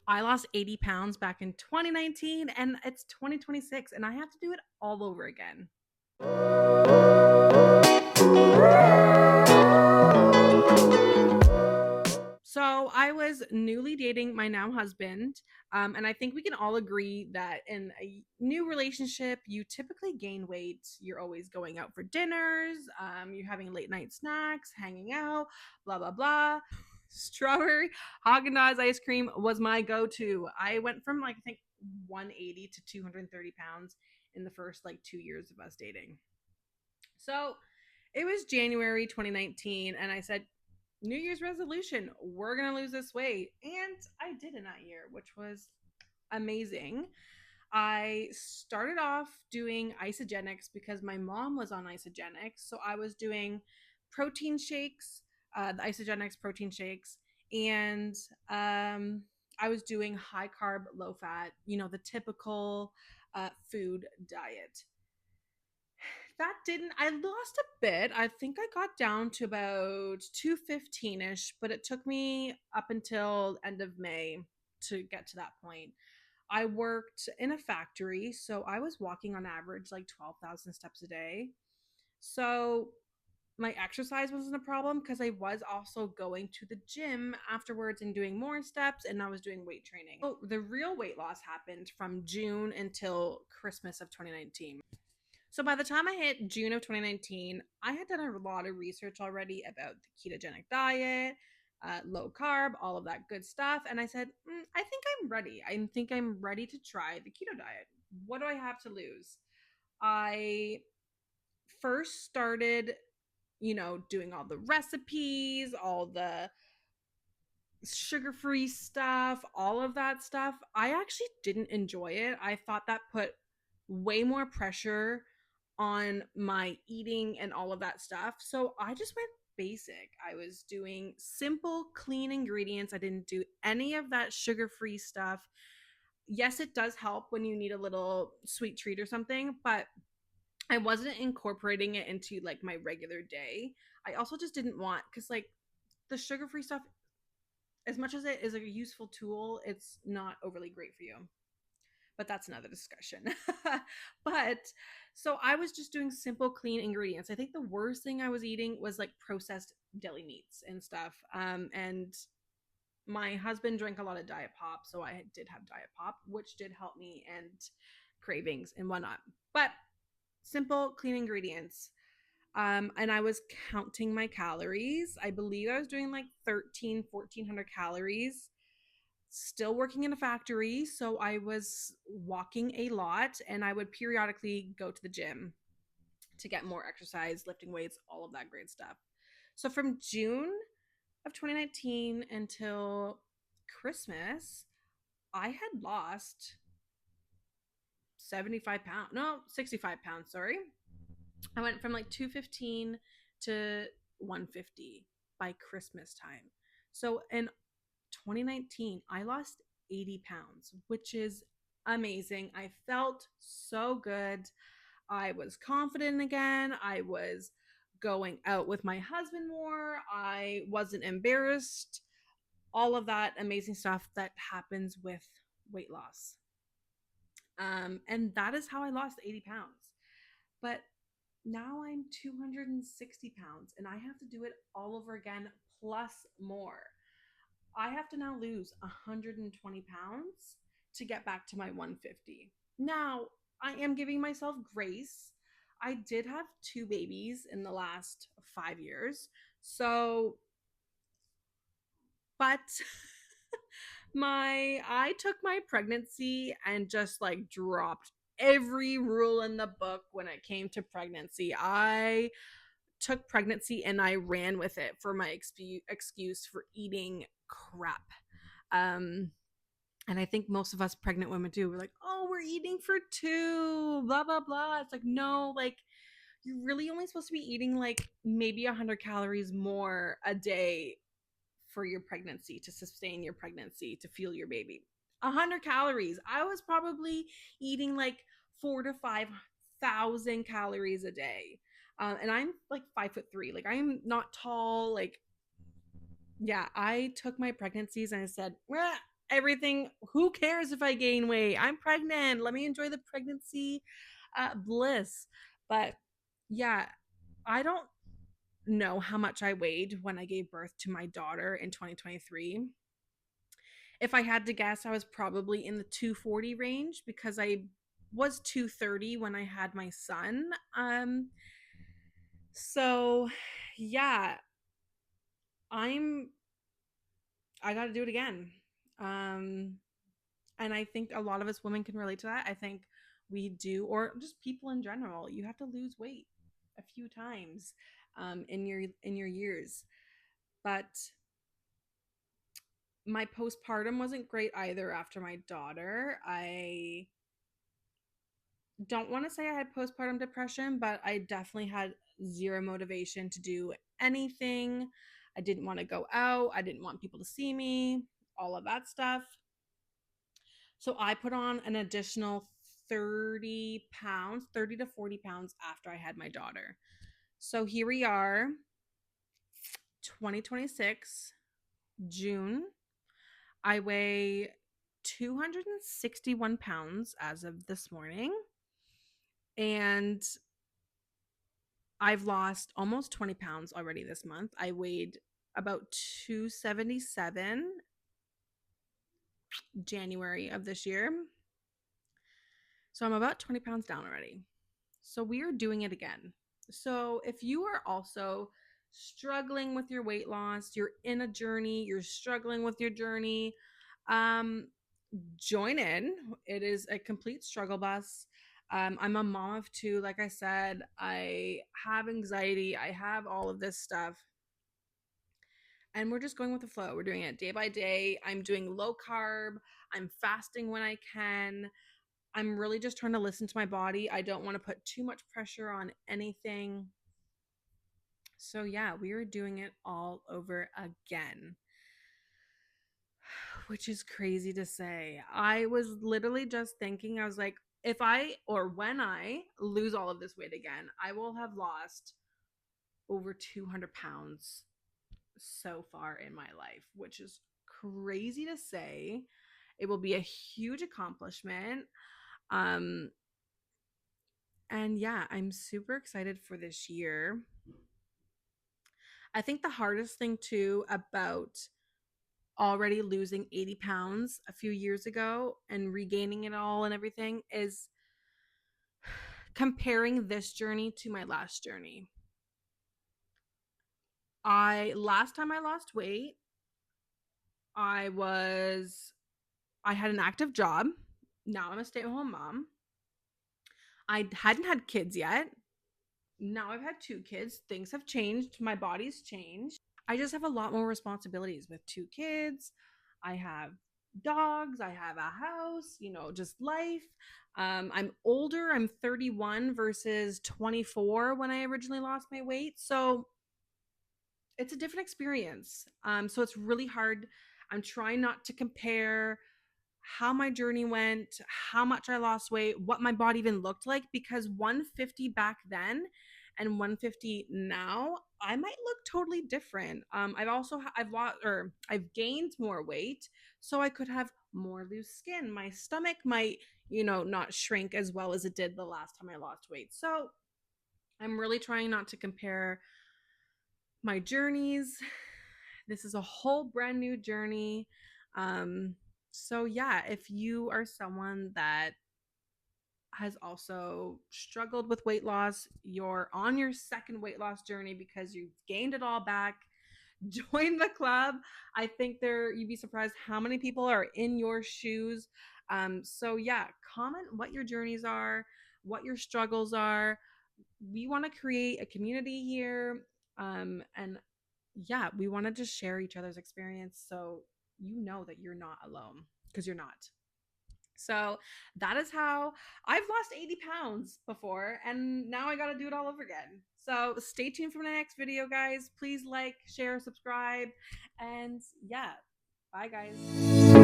I lost 80 pounds back in 2019 and it's 2026 and I have to do it all over again. So I was newly dating my now husband, and I think we can all agree that in a new relationship, you typically gain weight. You're always going out for dinners, you're having late night snacks, hanging out, blah blah blah. Strawberry Haagen Dazs ice cream was my go-to. I went from like I think 180 to 230 pounds in the first like 2 years of us dating. So it was January 2019, and I said, New Year's resolution, we're going to lose this weight. And I did in that year, which was amazing. I started off doing isogenics because my mom was on isogenics. So I was doing protein shakes, the isogenics protein shakes, and I was doing high carb, low fat, the typical food diet. That didn't I lost a bit. I think I got down to about 215ish, but it took me up until end of May to get to that point. I worked in a factory, so I was walking on average like 12,000 steps a day. So my exercise wasn't a problem because I was also going to the gym afterwards and doing more steps, and I was doing weight training. So the real weight loss happened from June until Christmas of 2019. So by the time I hit June of 2019, I had done a lot of research already about the ketogenic diet, low carb, all of that good stuff. And I said, I think I'm ready. I think I'm ready to try the keto diet. What do I have to lose? I first started, doing all the recipes, all the sugar free stuff, all of that stuff. I actually didn't enjoy it. I thought that put way more pressure on my eating and all of that stuff. So I just went basic. I was doing simple, clean ingredients. I didn't do any of that sugar free stuff. Yes, it does help when you need a little sweet treat or something, but I wasn't incorporating it into like my regular day. I also just didn't want, because like the sugar free stuff, as much as it is a useful tool, it's not overly great for you, but that's another discussion. But so I was just doing simple, clean ingredients. I think the worst thing I was eating was like processed deli meats and stuff. And my husband drank a lot of Diet Pop, so I did have Diet Pop, which did help me and cravings and whatnot. But simple, clean ingredients. And I was counting my calories. I believe I was doing like 1,400 calories, still working in a factory, so I was walking a lot and I would periodically go to the gym to get more exercise, lifting weights, all of that great stuff. So from June of 2019 until Christmas, I had lost 75 pounds. No, 65 pounds, sorry. I went from like 215 to 150 by Christmas time. So in 2019, I lost 80 pounds, which is amazing. I felt so good. I was confident again. I was going out with my husband more. I wasn't embarrassed. All of that amazing stuff that happens with weight loss. And that is how I lost 80 pounds. But now I'm 260 pounds and I have to do it all over again, plus more. I have to now lose 120 pounds to get back to my 150. Now, I am giving myself grace. I did have two babies in the last 5 years. So, but I took my pregnancy and just like dropped every rule in the book when it came to pregnancy. I took pregnancy and I ran with it for my excuse for eating crap. Um, and I think most of us pregnant women do. We're like, oh, we're eating for two, blah, blah, blah. It's like, no, like, you're really only supposed to be eating like maybe 100 calories more a day for your pregnancy, to sustain your pregnancy, to fuel your baby. 100 calories. I was probably eating like 4 to 5 thousand calories a day. And I'm like 5'3". Like I'm not tall. Like, yeah, I took my pregnancies and I said, everything. Who cares if I gain weight? I'm pregnant. Let me enjoy the pregnancy bliss. But yeah, I don't know how much I weighed when I gave birth to my daughter in 2023. If I had to guess, I was probably in the 240 range because I was 230 when I had my son. So yeah, I'm I got to do it again. Um and I think a lot of us women can relate to that. I think we do, or just people in general. You have to lose weight a few times in your years. But my postpartum wasn't great either after my daughter. I don't want to say I had postpartum depression, but I definitely had zero motivation to do anything. I didn't want to go out. I didn't want people to see me, all of that stuff. So I put on an additional 30 pounds, 30 to 40 pounds after I had my daughter. So here we are, 2026, June. I weigh 261 pounds as of this morning. And I've lost almost 20 pounds already this month. I weighed about 277 January of this year. So I'm about 20 pounds down already. So we are doing it again. So if you are also struggling with your weight loss, you're in a journey, you're struggling with your journey, um, join in. It is a complete struggle bus. I'm a mom of two. Like I said, I have anxiety. I have all of this stuff. And we're just going with the flow. We're doing it day by day. I'm doing low carb. I'm fasting when I can. I'm really just trying to listen to my body. I don't want to put too much pressure on anything. So, yeah, we are doing it all over again, which is crazy to say. I was literally just thinking, I was like, if I or when I lose all of this weight again, I will have lost over 200 pounds so far in my life, which is crazy to say. It will be a huge accomplishment. Um, and yeah, I'm super excited for this year. I think the hardest thing too about already losing 80 pounds a few years ago and regaining it all and everything is comparing this journey to my last journey. Last time I lost weight, I had an active job. Now I'm a stay-at-home mom. I hadn't had kids yet. Now I've had two kids. Things have changed. My body's changed. I just have a lot more responsibilities with two kids. I have dogs. I have a house, just life. I'm older. I'm 31 versus 24 when I originally lost my weight. So it's a different experience. So it's really hard. I'm trying not to compare how my journey went, how much I lost weight, what my body even looked like, because 150 back then and 150 now, I might look totally different. I've gained more weight, so I could have more loose skin. My stomach might, not shrink as well as it did the last time I lost weight. So I'm really trying not to compare my journeys. This is a whole brand new journey. So yeah, if you are someone that has also struggled with weight loss, you're on your second weight loss journey because you've gained it all back, join the club. I think you'd be surprised how many people are in your shoes. So yeah, comment what your journeys are, what your struggles are. We want to create a community here. And yeah, we want to just share each other's experience so you know that you're not alone, because you're not. So that is how I've lost 80 pounds before, and now I got to do it all over again. So stay tuned for the next video, guys. Please like, share, subscribe, and yeah, bye, guys.